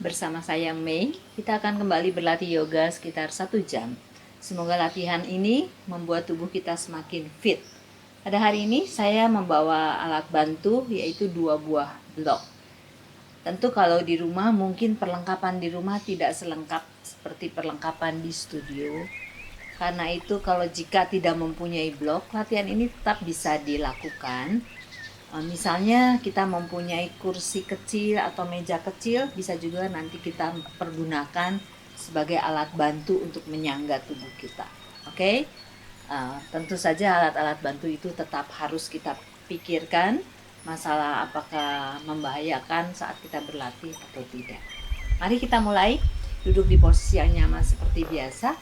Bersama saya Mei, kita akan kembali berlatih yoga sekitar 1 jam. Semoga latihan ini membuat tubuh kita semakin fit. Pada hari ini saya membawa alat bantu yaitu 2 buah blok. Tentu kalau di rumah mungkin perlengkapan di rumah tidak selengkap seperti perlengkapan di studio. Karena itu kalau jika tidak mempunyai blok, latihan ini tetap bisa dilakukan. Misalnya kita mempunyai kursi kecil atau meja kecil, bisa juga nanti kita pergunakan sebagai alat bantu untuk menyangga tubuh kita. Oke? Tentu saja alat-alat bantu itu tetap harus kita pikirkan masalah apakah membahayakan saat kita berlatih atau tidak. Mari kita mulai. Duduk di posisi yang nyaman seperti biasa.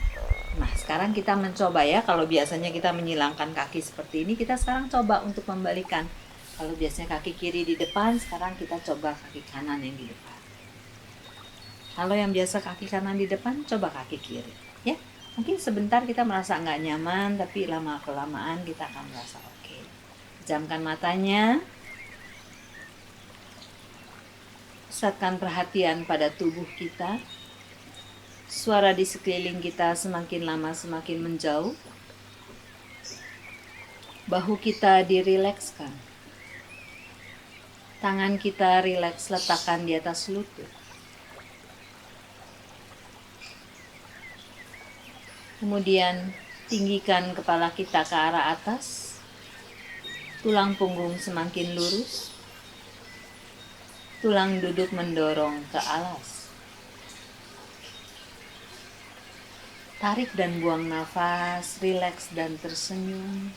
Nah, sekarang kita mencoba ya. Kalau biasanya kita menyilangkan kaki seperti ini, kita sekarang coba untuk membalikan. Kalau biasanya kaki kiri di depan, sekarang kita coba kaki kanan yang di depan. Kalau yang biasa kaki kanan di depan, coba kaki kiri. Ya, mungkin sebentar kita merasa nggak nyaman, tapi lama-kelamaan kita akan merasa oke. Pejamkan matanya. Pusatkan perhatian pada tubuh kita. Suara di sekeliling kita semakin lama semakin menjauh. Bahu kita dirilekskan. Tangan kita rileks letakkan di atas lutut. Kemudian tinggikan kepala kita ke arah atas. Tulang punggung semakin lurus. Tulang duduk mendorong ke alas. Tarik dan buang nafas, rileks dan tersenyum.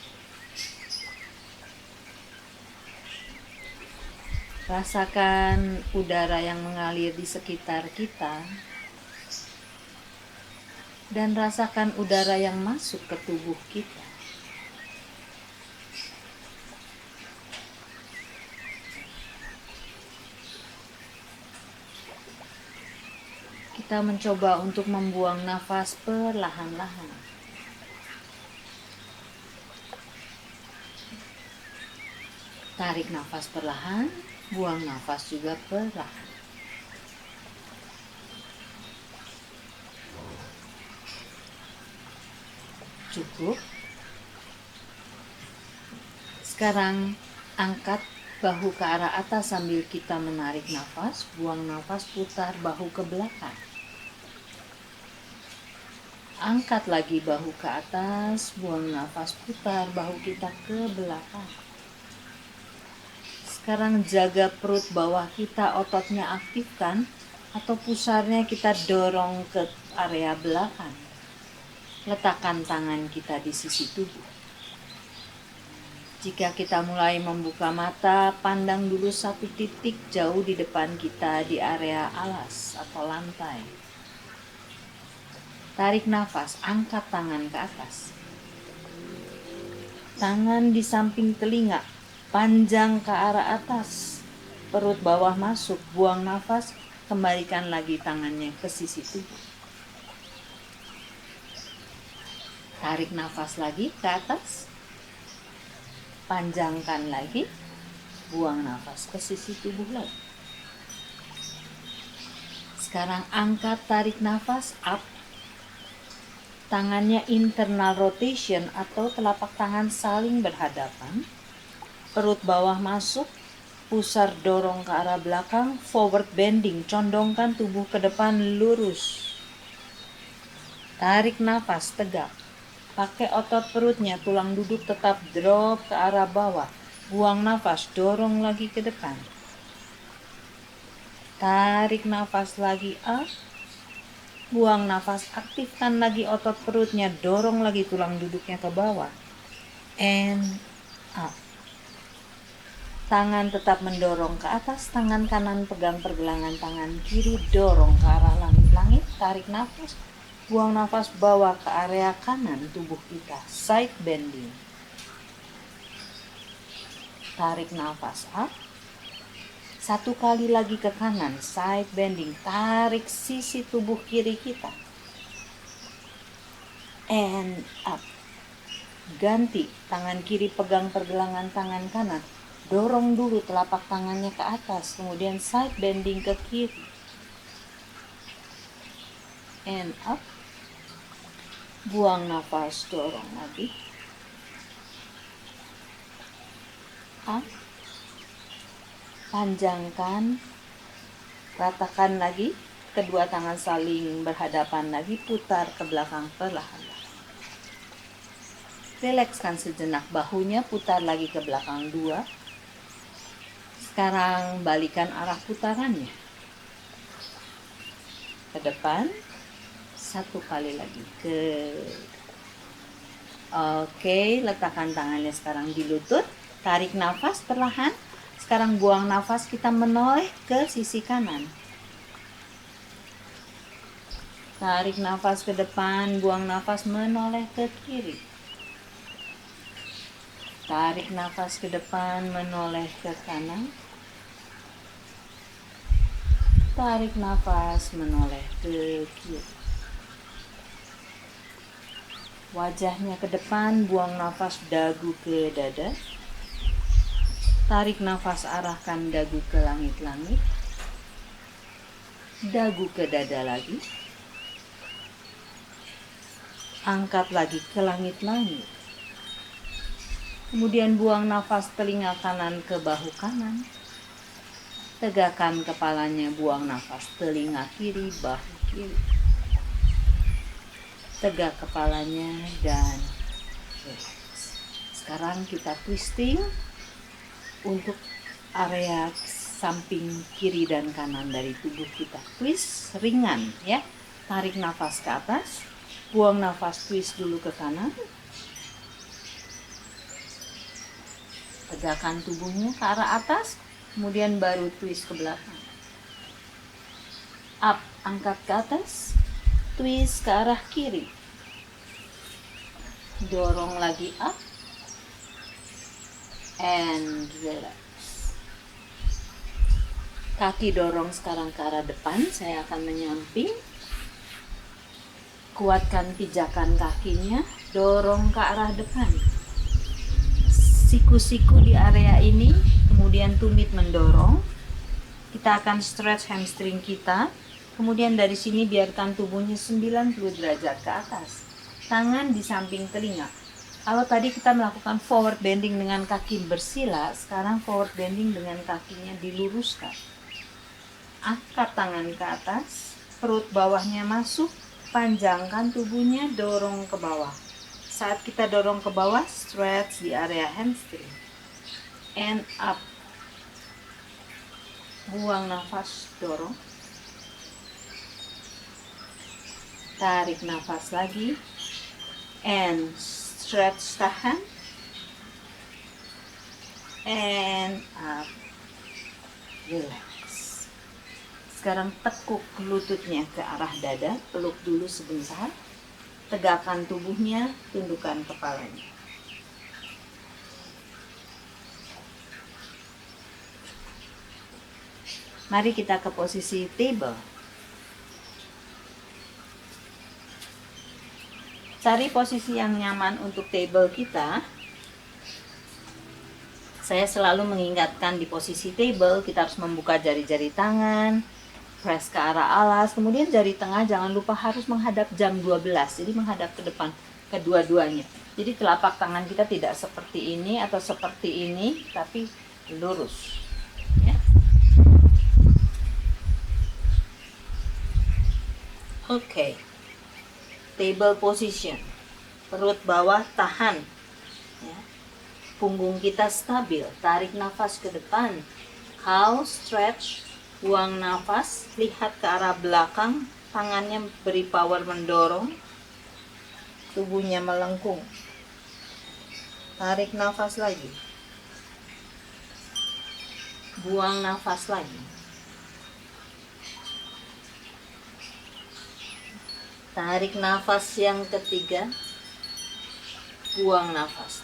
Rasakan udara yang mengalir di sekitar kita. Dan rasakan udara yang masuk ke tubuh kita. Kita mencoba untuk membuang nafas perlahan-lahan. Tarik nafas perlahan, buang nafas juga perlahan. Cukup. Sekarang angkat bahu ke arah atas sambil kita menarik nafas, buang nafas, putar bahu ke belakang. Angkat lagi bahu ke atas, buang nafas, putar bahu kita ke belakang. Sekarang jaga perut bawah kita, ototnya aktifkan atau pusarnya kita dorong ke area belakang. Letakkan tangan kita di sisi tubuh. Jika kita mulai membuka mata, pandang dulu satu titik jauh di depan kita di area alas atau lantai. Tarik nafas, angkat tangan ke atas. Tangan di samping telinga, panjang ke arah atas. Perut bawah masuk, buang nafas, kembalikan lagi tangannya ke sisi tubuh. Tarik nafas lagi ke atas. Panjangkan lagi, buang nafas ke sisi tubuh lagi. Sekarang angkat, tarik nafas, up. Tangannya internal rotation atau telapak tangan saling berhadapan. Perut bawah masuk, pusar dorong ke arah belakang, forward bending, condongkan tubuh ke depan lurus. Tarik nafas, tegak. Pakai otot perutnya, tulang duduk tetap drop ke arah bawah. Buang nafas, dorong lagi ke depan. Tarik nafas lagi up. Buang nafas, aktifkan lagi otot perutnya, dorong lagi tulang duduknya ke bawah. And up. Tangan tetap mendorong ke atas, tangan kanan pegang pergelangan tangan kiri, dorong ke arah langit-langit. Tarik nafas. Buang nafas, bawa ke area kanan tubuh kita, side bending. Tarik nafas up. Satu kali lagi ke kanan, side bending. Tarik sisi tubuh kiri kita. And up. Ganti, tangan kiri pegang pergelangan tangan kanan. Dorong dulu telapak tangannya ke atas, kemudian side bending ke kiri. and up. Buang nafas, dorong lagi. Up. Panjangkan. Ratakan lagi. Kedua tangan saling berhadapan lagi. Putar ke belakang perlahan-lahan. Rilekskan sejenak bahunya. Putar lagi ke belakang 2. Sekarang balikan arah putarannya. Ke depan. 1 kali lagi. Oke, letakkan tangannya sekarang di lutut. Tarik nafas perlahan. Sekarang buang nafas, kita menoleh ke sisi kanan. Tarik nafas ke depan, buang nafas menoleh ke kiri. Tarik nafas ke depan, menoleh ke kanan. Tarik nafas, menoleh ke kiri. Wajahnya ke depan, buang nafas dagu ke dada. Tarik nafas, arahkan dagu ke langit-langit. Dagu ke dada lagi. Angkat lagi ke langit-langit. Kemudian buang nafas telinga kanan ke bahu kanan. Tegakkan kepalanya, buang nafas telinga kiri, bahu kiri. Tegak kepalanya dan relax. Sekarang kita twisting untuk area samping kiri dan kanan dari tubuh kita. Twist ringan ya. Tarik nafas ke atas, buang nafas, twist dulu ke kanan. Tegakkan tubuhnya ke arah atas, kemudian baru twist ke belakang. Up, angkat ke atas, twist ke arah kiri. Dorong lagi up and relax. Kaki dorong sekarang ke arah depan, saya akan menyamping. Kuatkan pijakan kakinya, dorong ke arah depan. Siku-siku di area ini, kemudian tumit mendorong. Kita akan stretch hamstring kita. Kemudian dari sini biarkan tubuhnya 90 derajat ke atas. Tangan di samping telinga. Kalau tadi kita melakukan forward bending dengan kaki bersila, sekarang forward bending dengan kakinya diluruskan. Angkat tangan ke atas, perut bawahnya masuk, panjangkan tubuhnya, dorong ke bawah. Saat kita dorong ke bawah, stretch di area hamstring. And up. Buang nafas, dorong. Tarik nafas lagi. And stretch, tahan. And up. Relax. Sekarang tekuk lututnya ke arah dada. Peluk dulu sebentar. Tegakkan tubuhnya, tundukkan kepalanya. Mari kita ke posisi table. Cari posisi yang nyaman untuk table kita. Saya selalu mengingatkan di posisi table, kita harus membuka jari-jari tangan, press ke arah alas, kemudian jari tengah jangan lupa harus menghadap jam 12, jadi menghadap ke depan kedua-duanya. Jadi telapak tangan kita tidak seperti ini atau seperti ini, tapi lurus. Ya. Oke. Table position. Perut bawah tahan. Ya. Punggung kita stabil. Tarik nafas ke depan. How stretch. Buang nafas, lihat ke arah belakang, tangannya beri power mendorong, tubuhnya melengkung. Tarik nafas lagi. Buang nafas lagi. Tarik nafas yang ketiga. Buang nafas.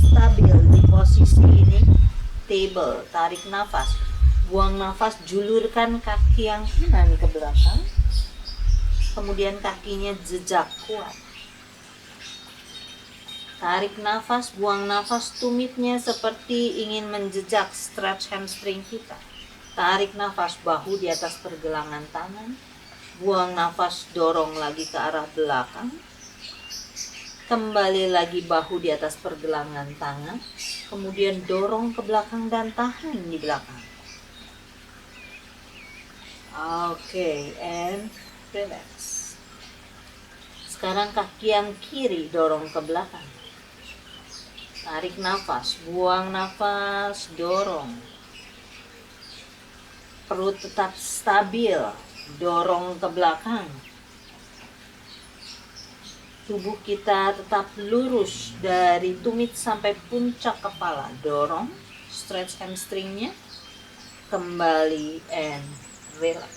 Stabil di posisi ini, table, tarik nafas, buang nafas, julurkan kaki yang kanan ke belakang, kemudian kakinya jejak kuat. Tarik nafas, buang nafas, tumitnya seperti ingin menjejak, stretch hamstring kita. Tarik nafas bahu di atas pergelangan tangan. Buang nafas, dorong lagi ke arah belakang. Kembali lagi bahu di atas pergelangan tangan. Kemudian dorong ke belakang dan tahan di belakang. Oke, and relax. Sekarang kaki yang kiri dorong ke belakang. Tarik nafas, buang nafas, dorong. Perut tetap stabil, dorong ke belakang. Tubuh kita tetap lurus dari tumit sampai puncak kepala. Dorong, stretch hamstringnya. Kembali and relax.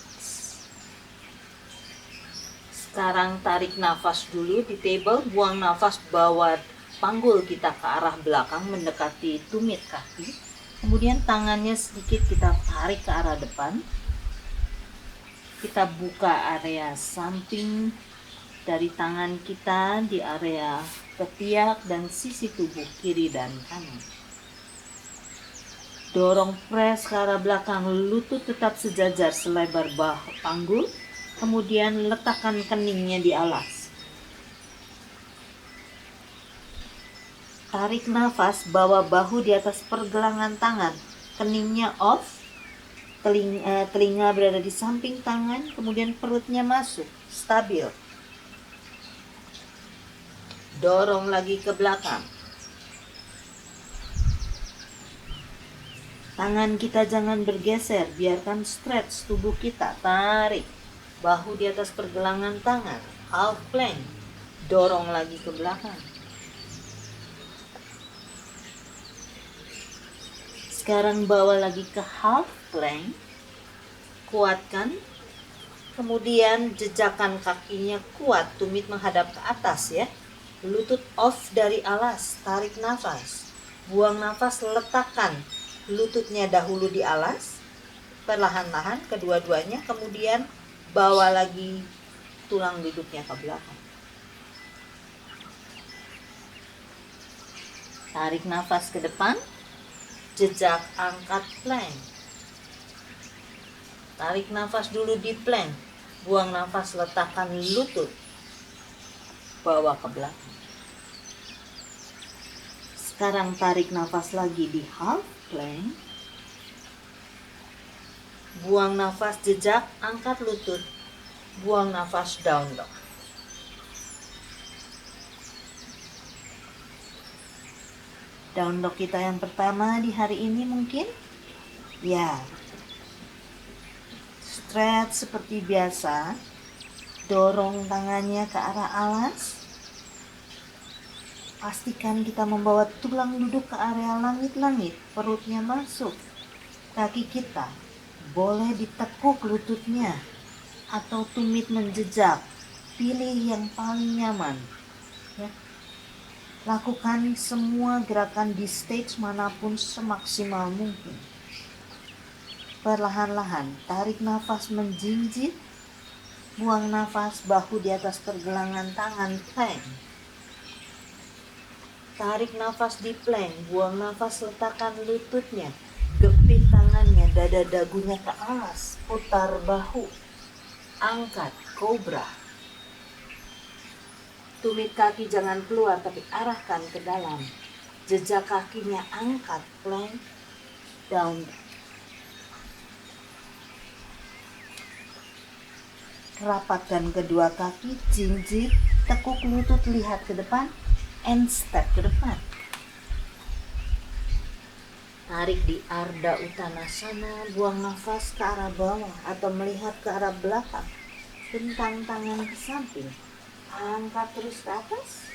Sekarang tarik nafas dulu di table, buang nafas, bawa panggul kita ke arah belakang mendekati tumit kaki. Kemudian tangannya sedikit kita tarik ke arah depan. Kita buka area samping dari tangan kita di area ketiak dan sisi tubuh kiri dan kanan. Dorong press ke arah belakang, lutut tetap sejajar selebar panggul. Kemudian letakkan keningnya di alas. Tarik nafas, bawa bahu di atas pergelangan tangan. Keningnya off. Telinga berada di samping tangan. Kemudian perutnya masuk, stabil. Dorong lagi ke belakang. Tangan kita jangan bergeser, biarkan stretch tubuh kita. Tarik bahu di atas pergelangan tangan, half plank. Dorong lagi ke belakang. Sekarang bawa lagi ke half plank. Kuatkan. Kemudian jejakan kakinya kuat, tumit menghadap ke atas ya. Lutut off dari alas, tarik nafas. Buang nafas, letakkan lututnya dahulu di alas. Perlahan-lahan kedua-duanya, kemudian bawa lagi tulang duduknya ke belakang. Tarik nafas ke depan. Jejak angkat plank. Tarik nafas dulu di plank. Buang nafas, letakkan lutut. Bawa ke belakang. Sekarang tarik nafas lagi di half plank. Buang nafas, jejak, angkat lutut. Buang nafas, down dog. Down dog kita yang pertama di hari ini mungkin. Ya. Stretch seperti biasa. Dorong tangannya ke arah alas. Pastikan kita membawa tulang duduk ke area langit-langit. Perutnya masuk. Kaki kita boleh ditekuk lututnya atau tumit menjejak. Pilih yang paling nyaman. Ya. Lakukan semua gerakan di stage manapun semaksimal mungkin. Perlahan-lahan tarik nafas menjinjit. Buang nafas, bahu di atas pergelangan tangan, plank. Tarik nafas di plank. Buang nafas, letakkan lututnya. Gepit tangannya, dada dagunya ke atas. Putar bahu. Angkat, cobra. Tumit kaki jangan keluar tapi arahkan ke dalam. Jejak kakinya angkat, plank, down. Rapatkan kedua kaki, jinjit, tekuk lutut, lihat ke depan, and step ke depan. Tarik di Ardha Uttanasana, buang nafas ke arah bawah atau melihat ke arah belakang. Bentang tangan ke samping. Angkat terus ke atas,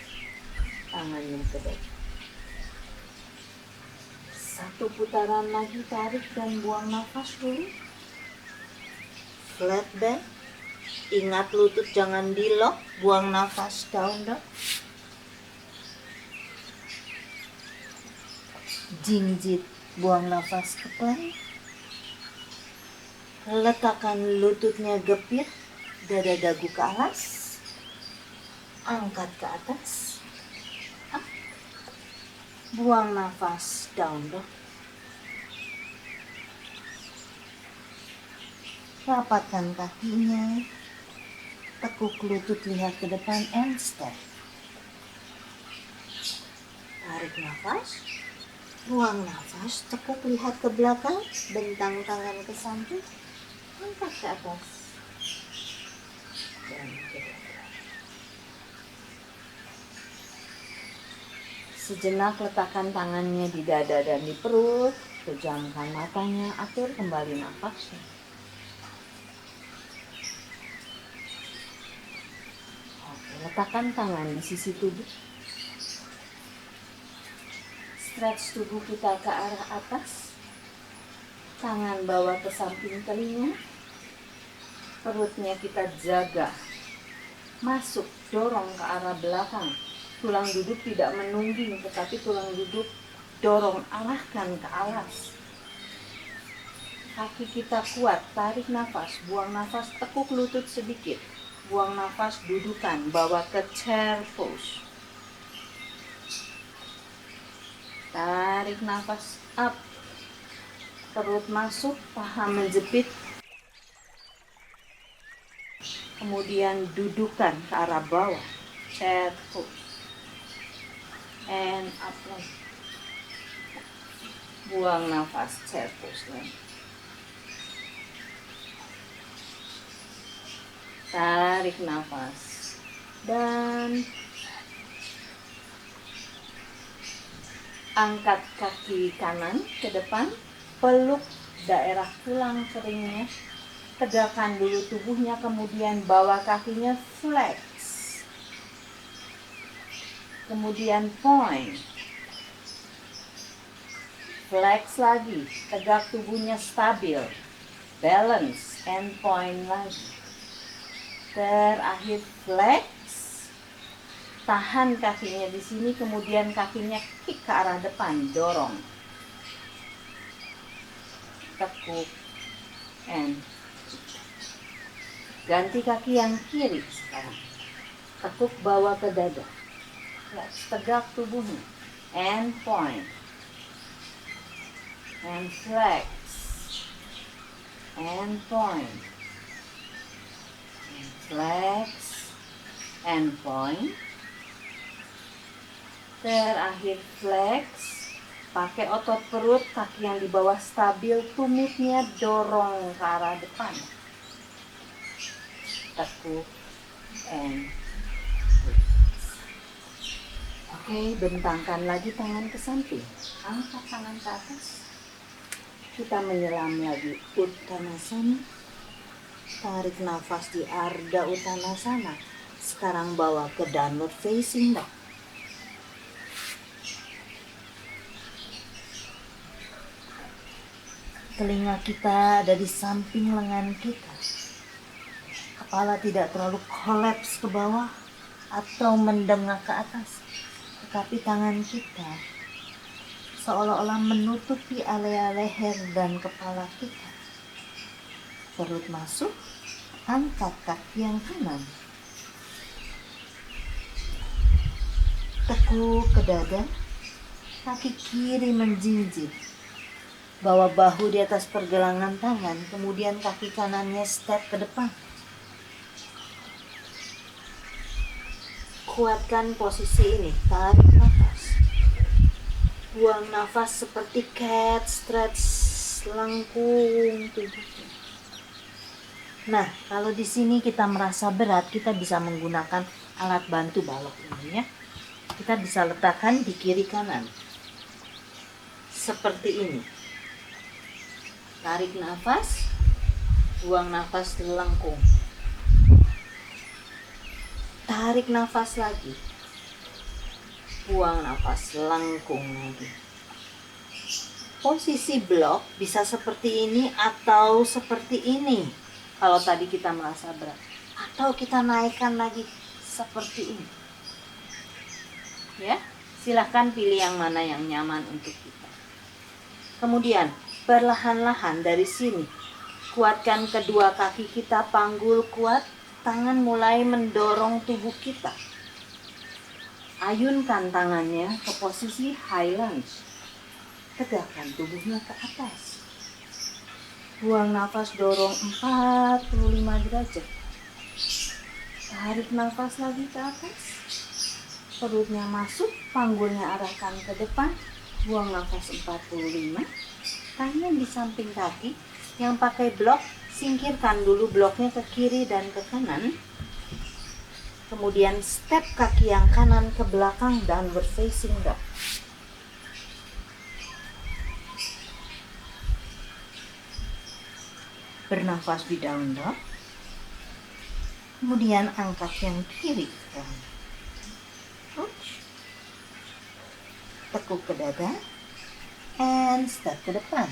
tangannya ke depan. Satu putaran lagi, tarik dan buang nafas dulu. Flat back. Ingat lutut jangan di lock, buang nafas, down dog. Jinjit, buang nafas ke plank. Letakkan lututnya gepit, dada dagu ke atas. Angkat ke atas. Up. Buang nafas, down dog. Rapatkan kakinya, tekuk lutut lihat ke depan and step. Tarik nafas, buang nafas, tekuk lihat ke belakang, bentang tangan ke samping, angkat ke atas. Dan ke belakang. Sejenak letakkan tangannya di dada dan di perut, pejamkan matanya, atur kembali nafasnya. Oke, letakkan tangan di sisi tubuh. Stretch tubuh kita ke arah atas. Tangan bawa ke samping telinga. Perutnya kita jaga. Masuk, dorong ke arah belakang. Tulang duduk tidak menungging, tetapi tulang duduk dorong, arahkan ke alas. Kaki kita kuat, tarik nafas, buang nafas, tekuk lutut sedikit. Buang nafas, dudukan, bawa ke chair pose. Tarik nafas, up. Perut masuk, paha menjepit. Kemudian dudukan ke arah bawah, chair pose. And up lagi. Buang nafas, chair pose lagi. Tarik nafas. Dan angkat kaki kanan ke depan. Peluk daerah tulang keringnya. Tegakkan dulu tubuhnya, kemudian bawa kakinya flex. Kemudian point. Flex lagi, tegak tubuhnya stabil. Balance and point lagi. Terakhir flex. Tahan kakinya di sini, kemudian kakinya kick ke arah depan, dorong. Tekuk and ganti kaki yang kiri sekarang. Tekuk bawa ke dada. Flex, tegak tubuhnya. And point. And flex. And point. And flex. And point. Terakhir flex. Pakai otot perut, kaki yang di bawah stabil, tumitnya dorong ke arah depan. Tekuk and oke, bentangkan lagi tangan ke samping. Angkat tangan ke atas. Kita menyelam lagi Uttanasana. Tarik nafas di Ardha Uttanasana. Sekarang bawa ke downward facing dog. Telinga kita ada di samping lengan kita. Kepala tidak terlalu kolaps ke bawah atau mendengak ke atas. Tetapi tangan kita seolah-olah menutupi area leher dan kepala kita. Perut masuk, angkat kaki yang kanan. Tekuk ke dada, kaki kiri menjinjit. Bawa bahu di atas pergelangan tangan, kemudian kaki kanannya step ke depan. Kuatkan posisi ini, tarik nafas. Buang nafas seperti cat, stretch, lengkung tubuhnya. Nah, kalau di sini kita merasa berat, kita bisa menggunakan alat bantu balok ini ya. Kita bisa letakkan di kiri kanan. Seperti ini. Tarik nafas, buang nafas lengkung. Tarik nafas lagi. Buang nafas lengkung lagi. Posisi blok bisa seperti ini atau seperti ini. Kalau tadi kita merasa berat. Atau kita naikkan lagi seperti ini. Ya, silahkan pilih yang mana yang nyaman untuk kita. Kemudian, perlahan-lahan dari sini. Kuatkan kedua kaki kita, panggul kuat. Tangan mulai mendorong tubuh kita. Ayunkan tangannya ke posisi high lunge. Tegakkan tubuhnya ke atas. Buang nafas, dorong 45 derajat. Tarik nafas lagi ke atas. Perutnya masuk, panggulnya arahkan ke depan. Buang nafas 45. Tangan di samping kaki. Yang pakai blok, singkirkan dulu bloknya ke kiri dan ke kanan. Kemudian step kaki yang kanan ke belakang, downward facing dog. Bernafas di down dog. Kemudian angkat yang kiri ke kanan. Tekuk ke dada. And step ke depan.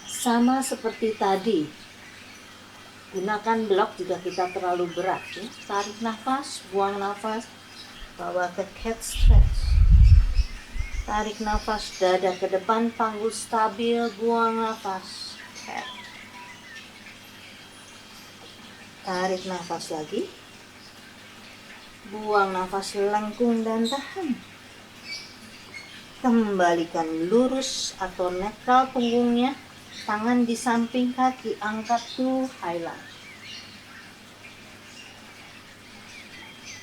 Sama seperti tadi. Gunakan blok jika kita terlalu berat. Ya. Tarik nafas, buang nafas, bawa ke cat stretch. Tarik nafas, dada ke depan, panggul stabil, buang nafas. Cat. Tarik nafas lagi. Buang nafas, lengkung dan tahan. Kembalikan lurus atau netral punggungnya. Tangan di samping kaki, angkat to high lunge.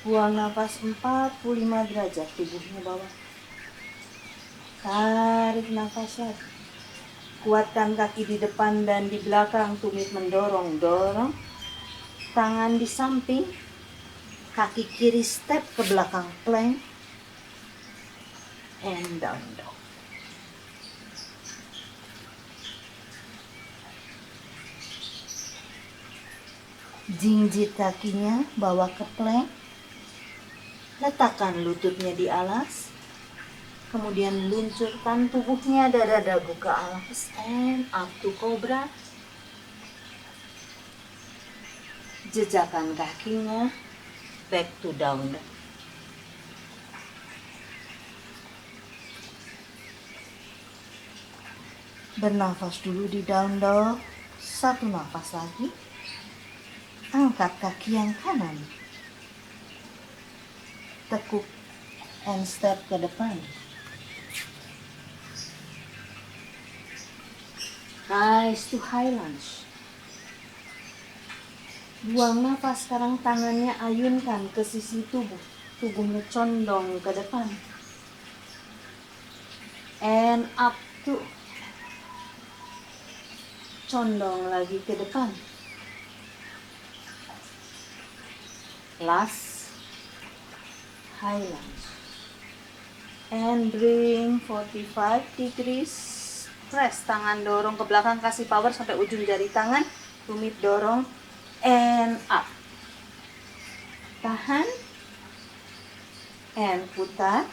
Buang nafas 45 derajat, tubuhnya bawah. Tarik nafas lagi. Kuatkan kaki di depan dan di belakang, tumit mendorong, dorong. Tangan di samping, kaki kiri step ke belakang, plank. And down dog. Jinjit kakinya bawa ke plank. Letakkan lututnya di alas. Kemudian luncurkan tubuhnya, dada dagu ke alas. And up to cobra. Jejakan kakinya. Back to down dog. Bernafas dulu di down dog. Satu nafas lagi. Angkat kaki yang kanan. Tekuk and step ke depan. Rise to high lunge. Buang nafas, sekarang tangannya ayunkan ke sisi tubuh. Tubuhnya condong ke depan. And up to. Condong lagi ke depan. Last high lunge. And bring 45 degrees. Press, tangan dorong ke belakang, kasih power sampai ujung jari tangan. Tumit dorong. And up. Tahan. And putar.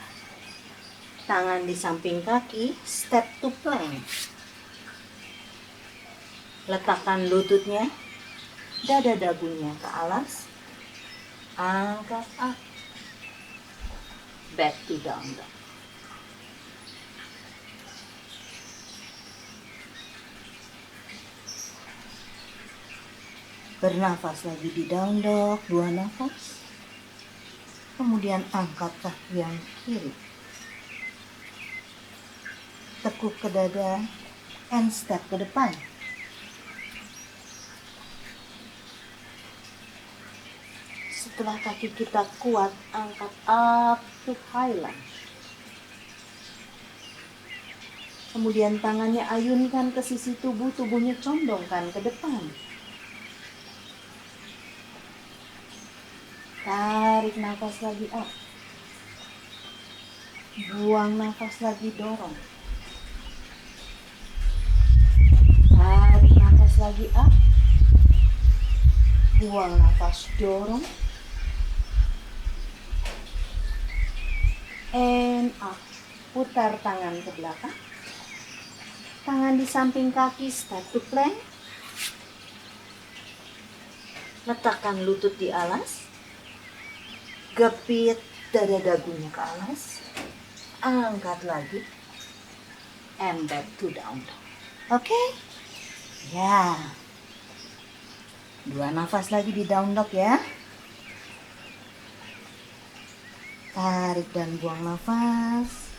Tangan di samping kaki. Step to plank. Letakkan lututnya. Dada dagunya ke alas. Angkat up. Back to down dog. Bernafas lagi di down dog, 2 nafas. Kemudian angkat kaki yang kiri. Tekuk ke dada and step ke depan. Setelah kaki kita kuat, angkat up to high lunge. Kemudian tangannya ayunkan ke sisi tubuh, tubuhnya condongkan ke depan. Tarik nafas lagi up. Buang nafas lagi, dorong. Tarik nafas lagi up. Buang nafas, dorong. And up. Putar tangan ke belakang. Tangan di samping kaki, step to plank. Letakkan lutut di alas. Gepit dada dagunya ke alas. Angkat lagi. And back to down dog. Oke? Ya. 2 nafas lagi di down dog ya. Tarik dan buang nafas.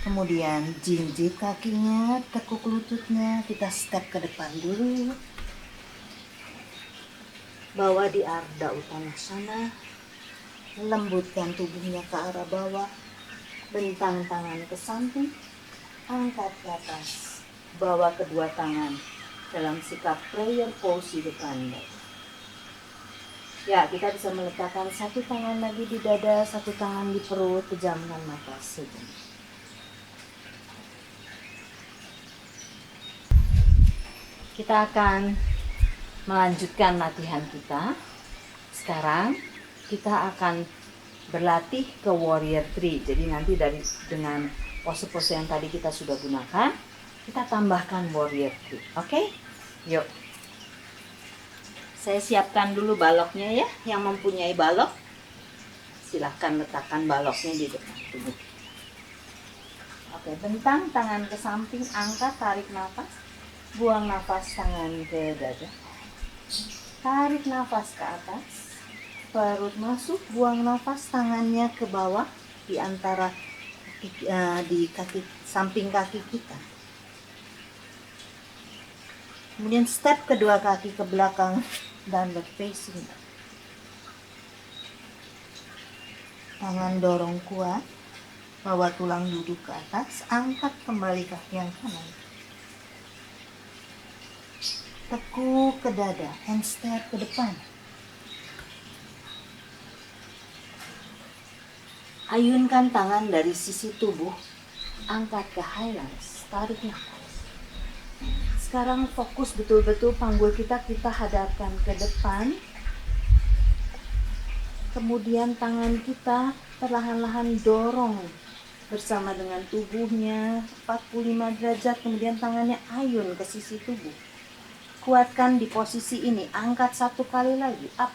Kemudian jinjit kakinya, tekuk lututnya, kita step ke depan dulu. Bawa di Ardha Uttanasana. Lembutkan tubuhnya ke arah bawah. Bentang tangan ke samping. Angkat ke atas. Bawa kedua tangan dalam sikap prayer pose di depan. Ya, kita bisa meletakkan satu tangan lagi di dada, satu tangan di perut, pejamkan mata sejenak. Kita akan melanjutkan latihan kita. Sekarang kita akan berlatih ke Warrior 3. Jadi nanti dengan pose-pose yang tadi kita sudah gunakan, kita tambahkan Warrior 3. Oke? Yuk. Saya siapkan dulu baloknya ya. Yang mempunyai balok, silahkan letakkan baloknya di depan tubuh. Oke, bentang tangan ke samping, angkat, tarik nafas. Buang nafas tangan ke dada. Tarik nafas ke atas. Perut masuk, buang nafas tangannya ke bawah di antara di kaki samping kaki kita. Kemudian step kedua kaki ke belakang, downward facing. Tangan dorong kuat, bawa tulang duduk ke atas, angkat kembali kaki yang kanan. Tekuk ke dada, and step ke depan. Ayunkan tangan dari sisi tubuh, angkat ke highlands, tarik nafas. Sekarang fokus betul-betul panggul kita hadapkan ke depan. Kemudian tangan kita perlahan-lahan dorong bersama dengan tubuhnya 45 derajat, kemudian tangannya ayun ke sisi tubuh. Kuatkan di posisi ini, angkat satu kali lagi, up.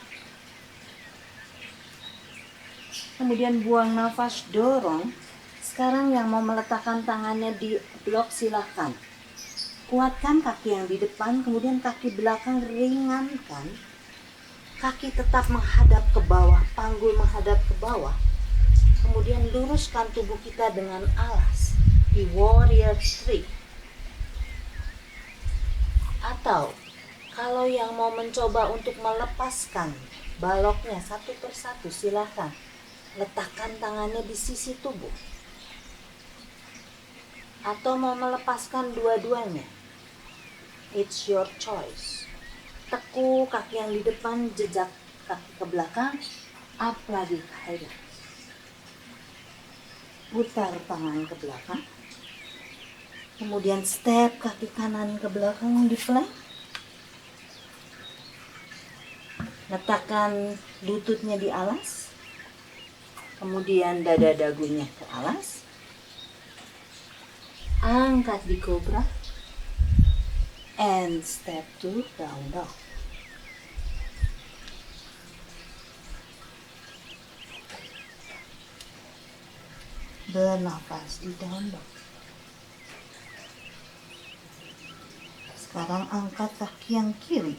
Kemudian buang nafas, dorong. Sekarang yang mau meletakkan tangannya di blok silahkan. Kuatkan kaki yang di depan, kemudian kaki belakang ringankan. Kaki tetap menghadap ke bawah, panggul menghadap ke bawah. Kemudian luruskan tubuh kita dengan alas di Warrior 3. Atau kalau yang mau mencoba untuk melepaskan baloknya satu persatu, silahkan letakkan tangannya di sisi tubuh. Atau mau melepaskan dua-duanya, it's your choice. Tekuk kaki yang di depan, jejak kaki ke belakang, up lagi ke highlands. Putar tangan ke belakang. Kemudian step kaki kanan ke belakang di plank. Letakkan lututnya di alas. Kemudian dada dagunya ke alas. Angkat di cobra. And step to down dog. Bernafas di down dog. Sekarang angkat kaki yang kiri.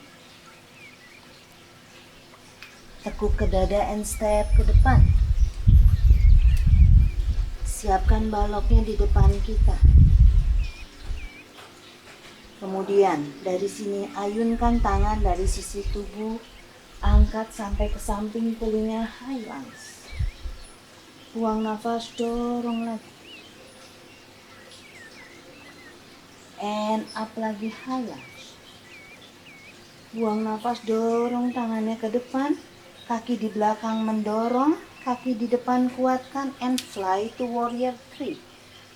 Tekuk ke dada and step ke depan. Siapkan baloknya di depan kita. Kemudian dari sini ayunkan tangan dari sisi tubuh. Angkat sampai ke samping telinga, highlands. Buang nafas, dorong lagi. And up lagi, highlands. Buang nafas, dorong tangannya ke depan. Kaki di belakang mendorong, kaki di depan kuatkan, and fly to Warrior 3.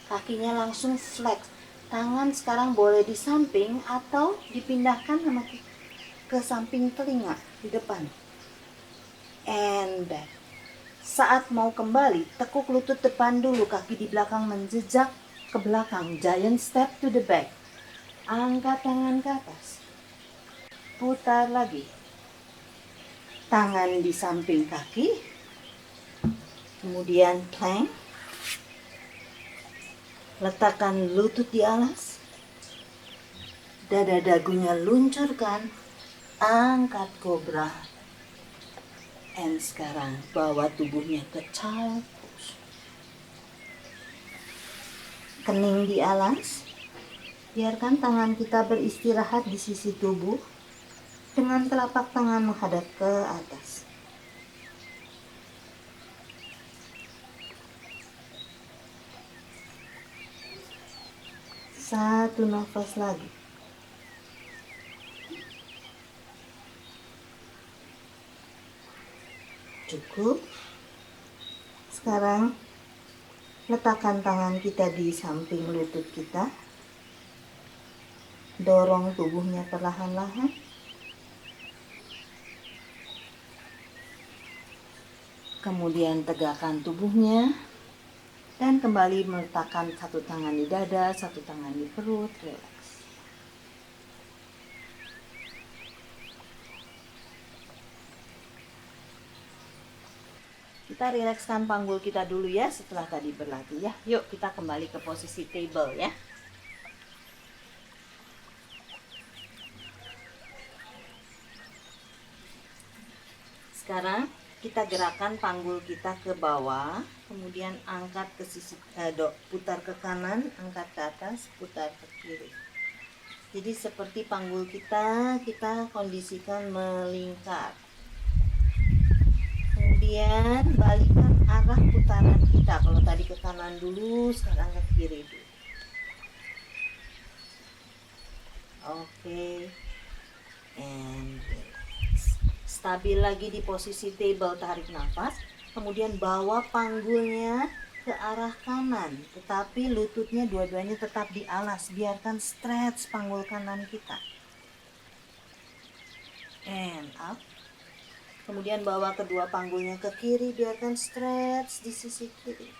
Kakinya langsung flex. Tangan sekarang boleh di samping atau dipindahkan ke samping telinga di depan. And back. Saat mau kembali, tekuk lutut depan dulu, kaki di belakang menjejak ke belakang, giant step to the back. Angkat tangan ke atas. Putar lagi. Tangan di samping kaki. Kemudian plank. Letakkan lutut di alas. Dada dagunya luncurkan. Angkat kobra. And sekarang bawa tubuhnya ke child pose. kening di alas. Biarkan tangan kita beristirahat di sisi tubuh dengan telapak tangan menghadap ke atas. Satu nafas lagi. Cukup. Sekarang letakkan tangan kita di samping lutut kita. Dorong tubuhnya perlahan-lahan. Kemudian tegakkan tubuhnya. Dan kembali meletakkan satu tangan di dada, satu tangan di perut, relax. Kita rilekskan panggul kita dulu ya setelah tadi berlatih ya. Yuk kita kembali ke posisi table ya. Sekarang kita gerakan panggul kita ke bawah, kemudian angkat ke sisi, putar ke kanan, angkat ke atas, putar ke kiri. Jadi seperti panggul kita kondisikan melingkar. Kemudian balikan arah putaran kita. Kalau tadi ke kanan dulu, sekarang ke kiri dulu. Oke. And stabil lagi di posisi table, tarik nafas, kemudian bawa panggulnya ke arah kanan, tetapi lututnya dua-duanya tetap di alas, biarkan stretch panggul kanan kita. And up. Kemudian bawa kedua panggulnya ke kiri, biarkan stretch di sisi kiri.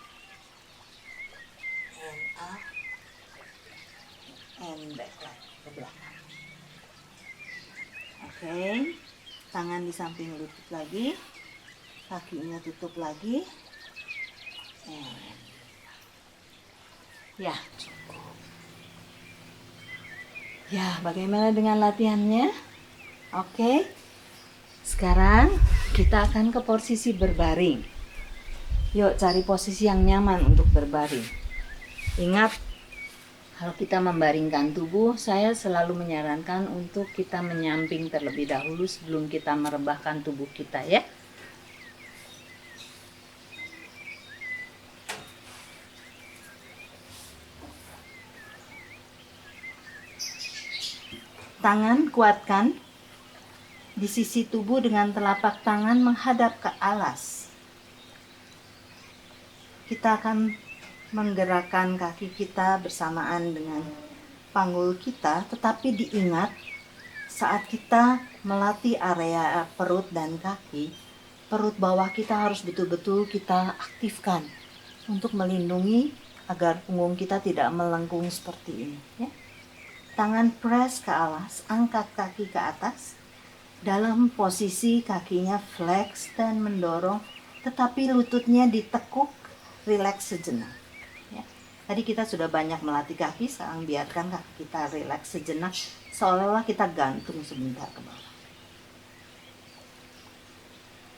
And up. And back lagi ke belakang. Oke. Tangan di samping lutut lagi, kakinya tutup lagi. Ya, cukup. Ya, bagaimana dengan latihannya? Oke. Sekarang kita akan ke posisi berbaring. Yuk cari posisi yang nyaman untuk berbaring. Ingat, kalau kita membaringkan tubuh, saya selalu menyarankan untuk kita menyamping terlebih dahulu sebelum kita merebahkan tubuh kita ya. Tangan kuatkan di sisi tubuh dengan telapak tangan menghadap ke alas. Kita akan menggerakkan kaki kita bersamaan dengan panggul kita, tetapi diingat saat kita melatih area perut dan kaki, perut bawah kita harus betul-betul kita aktifkan untuk melindungi agar punggung kita tidak melengkung seperti ini ya. Tangan press ke alas, angkat kaki ke atas dalam posisi kakinya flex dan mendorong, tetapi lututnya ditekuk, relax sejenak. Tadi kita sudah banyak melatih kaki, sekarang biarkan kaki kita rileks sejenak, seolah-olah kita gantung sebentar ke bawah.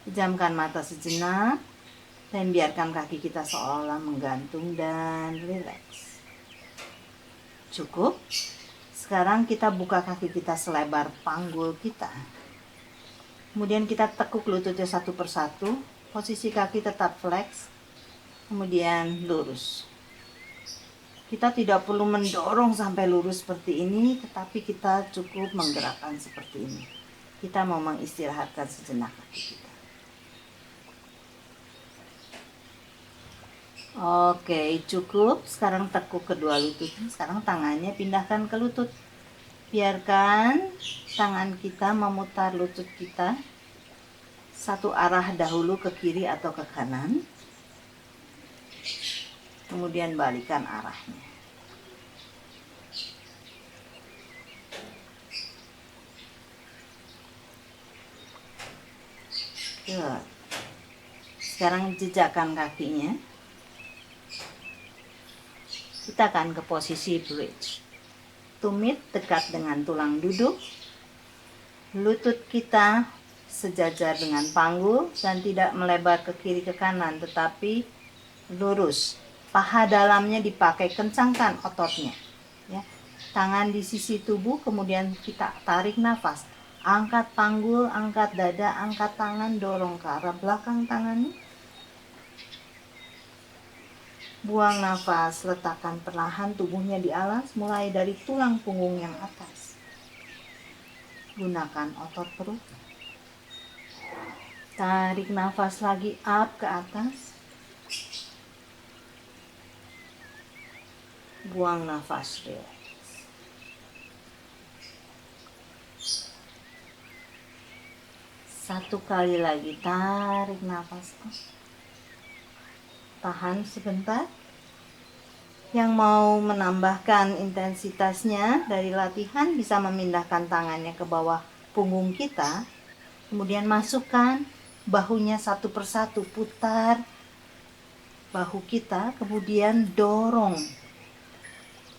Pejamkan mata sejenak, dan biarkan kaki kita seolah menggantung dan rileks. Cukup. Sekarang kita buka kaki kita selebar panggul kita. Kemudian kita tekuk lututnya satu persatu, posisi kaki tetap flex, kemudian lurus. Kita tidak perlu mendorong sampai lurus seperti ini, tetapi kita cukup menggerakkan seperti ini. Kita mau mengistirahatkan sejenak kaki kita. Oke, cukup. Sekarang tekuk kedua lututnya. Sekarang tangannya pindahkan ke lutut. Biarkan tangan kita memutar lutut kita satu arah dahulu ke kiri atau ke kanan. Kemudian balikan arahnya. Good. Sekarang jejakkan kakinya. Kita akan ke posisi bridge. Tumit dekat dengan tulang duduk. Lutut kita sejajar dengan panggul dan tidak melebar ke kiri ke kanan, tetapi lurus. paha dalamnya dipakai, kencangkan ototnya. Ya. Tangan di sisi tubuh, kemudian kita tarik nafas. Angkat panggul, angkat dada, angkat tangan, dorong ke arah belakang tangannya. Buang nafas, letakkan perlahan tubuhnya di alas, mulai dari tulang punggung yang atas. Gunakan otot perut. Tarik nafas lagi up ke atas. Buang nafas, relax. Satu kali lagi, tarik nafas up. Tahan sebentar. Yang mau menambahkan intensitasnya dari latihan bisa memindahkan tangannya ke bawah punggung kita. Kemudian masukkan bahunya satu persatu, putar bahu kita, kemudian dorong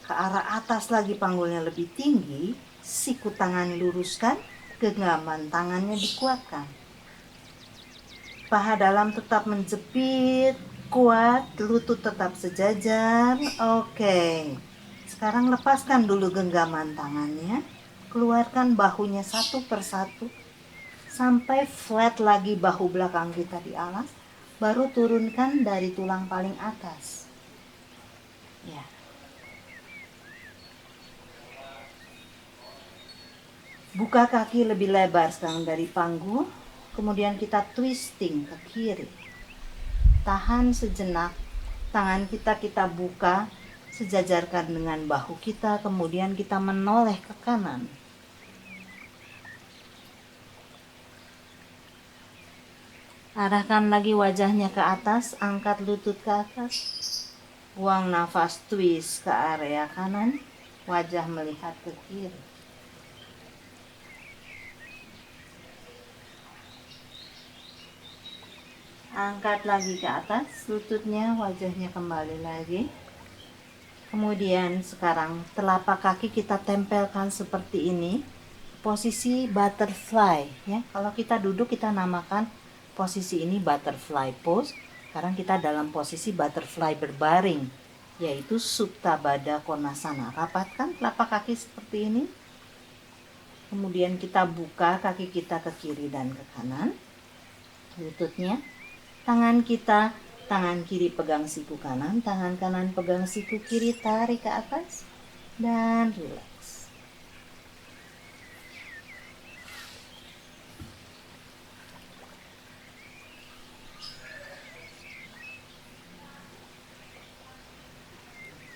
ke arah atas lagi, panggulnya lebih tinggi, siku tangan luruskan, genggaman tangannya dikuatkan. Paha dalam tetap menjepit, kuat, lutut tetap sejajar. Oke. Sekarang lepaskan dulu genggaman tangannya, keluarkan bahunya satu persatu, sampai flat lagi bahu belakang kita di alas, baru turunkan dari tulang paling atas. Ya. Buka kaki lebih lebar sekarang dari panggul, kemudian kita twisting ke kiri. Tahan sejenak, tangan kita buka, sejajarkan dengan bahu kita, kemudian kita menoleh ke kanan. Arahkan lagi wajahnya ke atas, angkat lutut ke atas. Buang nafas, twist ke area kanan, wajah melihat ke kiri. Angkat lagi ke atas, lututnya, wajahnya kembali lagi. Kemudian sekarang telapak kaki kita tempelkan seperti ini. Posisi butterfly, ya. Kalau kita duduk kita namakan posisi ini butterfly pose. Sekarang kita dalam posisi butterfly berbaring, yaitu Supta Baddha Konasana. Rapatkan telapak kaki seperti ini. Kemudian kita buka kaki kita ke kiri dan ke kanan. Lututnya, tangan kita, tangan kiri pegang siku kanan, tangan kanan pegang siku kiri, tarik ke atas dan relax.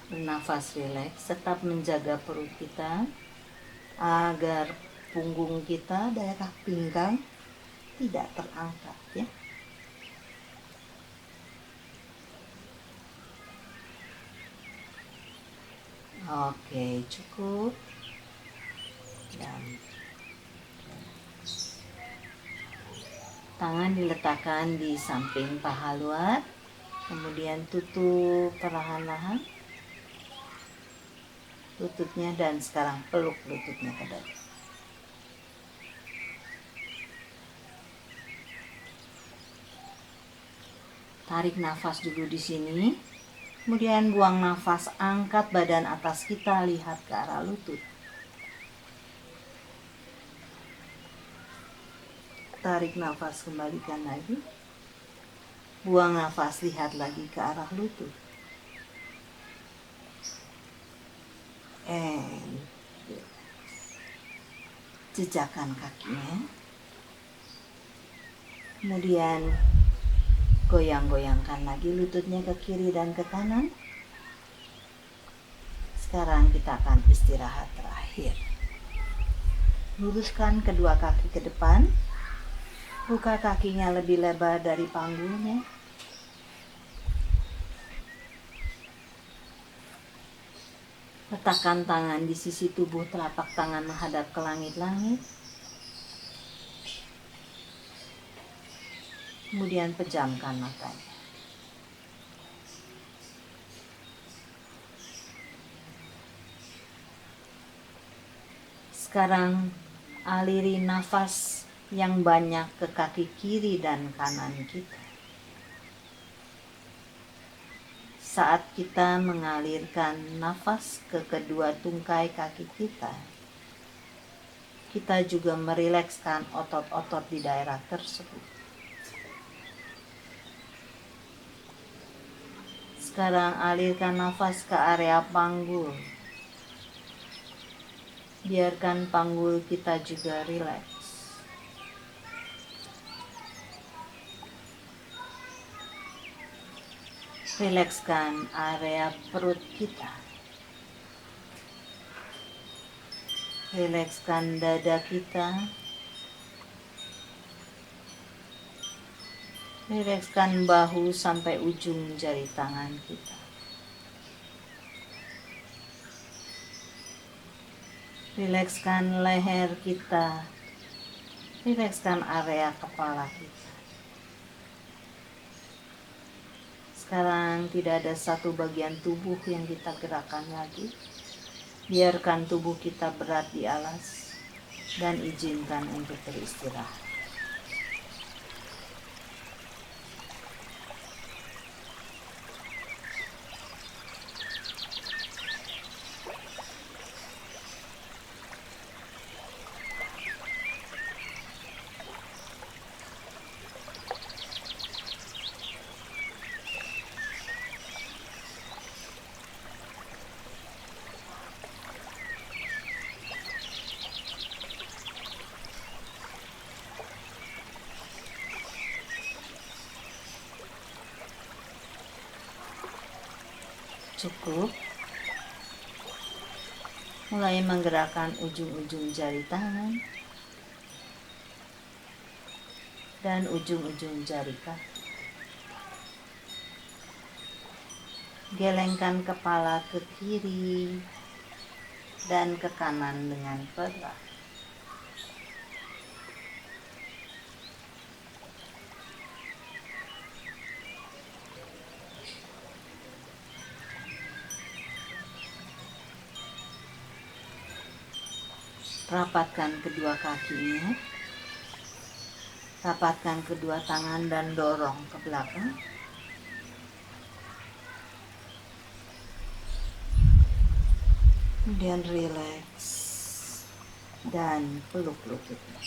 Bernafas relax, tetap menjaga perut kita agar punggung kita, daerah pinggang tidak terangkat, ya. Oke, cukup. Dan tangan diletakkan di samping paha luar, kemudian tutup perlahan-lahan lututnya, dan sekarang peluk lututnya ke dada. Tarik nafas dulu di sini, kemudian buang nafas, angkat badan atas kita, lihat ke arah lutut. Tarik nafas, kembalikan lagi. Buang nafas, lihat lagi ke arah lutut. And jejakkan kakinya. Kemudian goyang-goyangkan lagi lututnya ke kiri dan ke kanan. Sekarang kita akan istirahat terakhir. Luruskan kedua kaki ke depan. Buka kakinya lebih lebar dari panggulnya. Letakkan tangan di sisi tubuh, telapak tangan menghadap ke langit-langit. Kemudian pejamkan matanya. Sekarang aliri nafas yang banyak ke kaki kiri dan kanan kita. Saat kita mengalirkan nafas ke kedua tungkai kaki kita, kita juga merilekskan otot-otot di daerah tersebut. Sekarang alirkan nafas ke area panggul. Biarkan panggul kita juga rileks. Rilekskan area perut kita. Rilekskan dada kita. Rilekskan bahu sampai ujung jari tangan kita. Rilekskan leher kita. Rilekskan area kepala kita. Sekarang tidak ada satu bagian tubuh yang kita gerakkan lagi. Biarkan tubuh kita berat di alas dan izinkan untuk beristirahat. Cukup. Mulai menggerakkan ujung-ujung jari tangan dan ujung-ujung jari kaki. Gelengkan kepala ke kiri dan ke kanan dengan perlahan. Rapatkan kedua kakinya, rapatkan kedua tangan dan dorong ke belakang. Kemudian rileks dan peluk lututnya.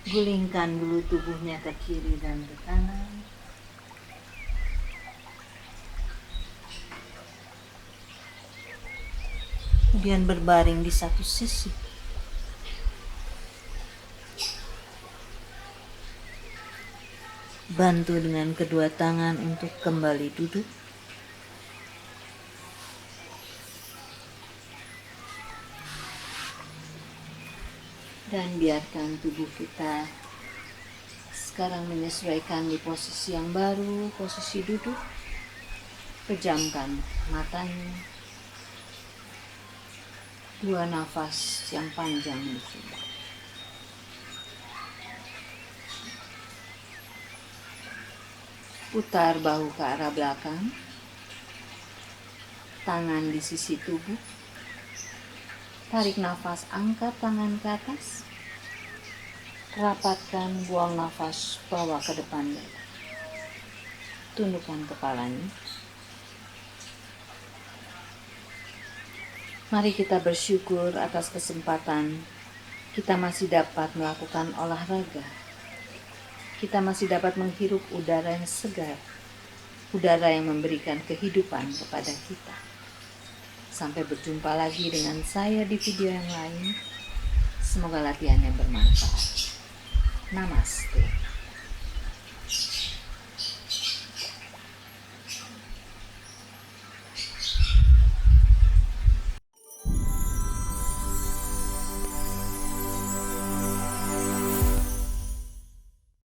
Gulingkan dulu tubuhnya ke kiri dan ke kanan. Kemudian berbaring di satu sisi. Bantu dengan kedua tangan untuk kembali duduk. Dan biarkan tubuh kita sekarang menyesuaikan di posisi yang baru, posisi duduk. Pejamkan matanya. 2 nafas yang panjang di sini. Putar bahu ke arah belakang. Tangan di sisi tubuh. Tarik nafas, angkat tangan ke atas. Rapatkan, buang nafas, bawa ke depan dada. Tundukkan kepalanya. Mari kita bersyukur atas kesempatan kita masih dapat melakukan olahraga. Kita masih dapat menghirup udara yang segar, udara yang memberikan kehidupan kepada kita. Sampai berjumpa lagi dengan saya di video yang lain. Semoga latihannya bermanfaat. Namaste.